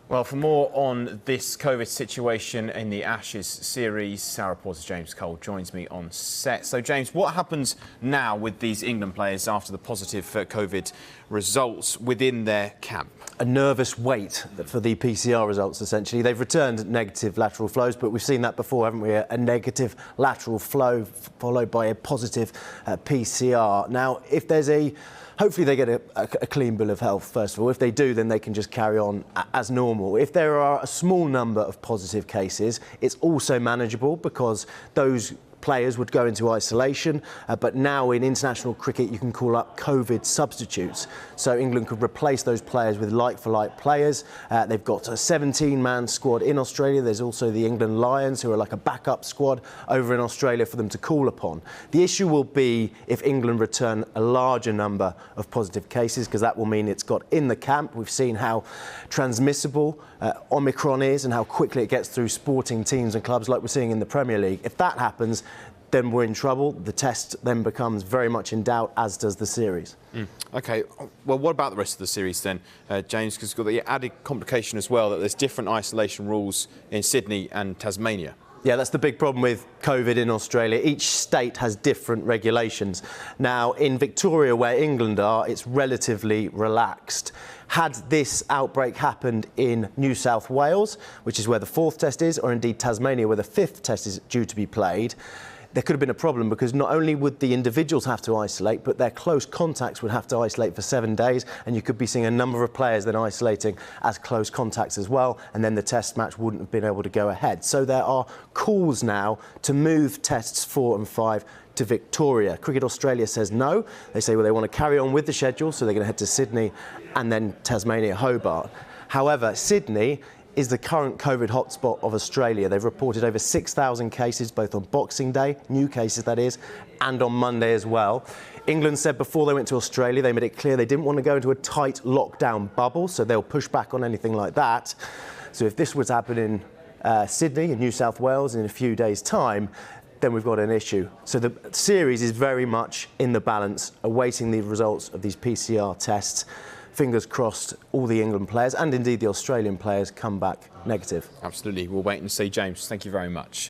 Well, for more on this COVID situation in the Ashes series, our reporter James Cole joins me on set. So, James, what happens now with these England players after the positive COVID results within their camp? A nervous wait for the PCR results, essentially. They've returned negative lateral flows, but we've seen that before, haven't we? A negative lateral flow followed by a positive PCR. Now, if there's hopefully they get a clean bill of health, first of all. If they do, then they can just carry on as normal. If there are a small number of positive cases, it's also manageable because those players would go into isolation, but now in international cricket you can call up COVID substitutes. So England could replace those players with like-for-like players. They've got a 17-man squad in Australia. There's also the England Lions, who are like a backup squad over in Australia for them to call upon. The issue will be if England return a larger number of positive cases, because that will mean it's got in the camp. We've seen how transmissible Omicron is and how quickly it gets through sporting teams and clubs like we're seeing in the Premier League. If that happens, then we're in trouble. The test then becomes very much in doubt, as does the series. OK, well, what about the rest of the series then, James? Because we've got the added complication as well that there's different isolation rules in Sydney and Tasmania. Yeah, that's the big problem with COVID in Australia. Each state has different regulations. Now, in Victoria, where England are, it's relatively relaxed. Had this outbreak happened in New South Wales, which is where the 4th test is, or indeed Tasmania, where the 5th test is due to be played, there could have been a problem, because not only would the individuals have to isolate, but their close contacts would have to isolate for 7 days, and you could be seeing a number of players then isolating as close contacts as well, and then the test match wouldn't have been able to go ahead. So there are calls now to move tests 4 and 5 to Victoria. Cricket Australia says no. They say, well, they want to carry on with the schedule, so they're going to head to Sydney and then Tasmania, Hobart. However, Sydney is the current COVID hotspot of Australia. They've reported over 6,000 cases, both on Boxing Day, new cases that is, and on Monday as well. England said before they went to Australia, they made it clear they didn't want to go into a tight lockdown bubble, so they'll push back on anything like that. So if this was to happen in Sydney and New South Wales in a few days' time, then we've got an issue. So the series is very much in the balance, awaiting the results of these PCR tests. Fingers crossed all the England players and indeed the Australian players come back negative. Absolutely. We'll wait and see, James. Thank you very much.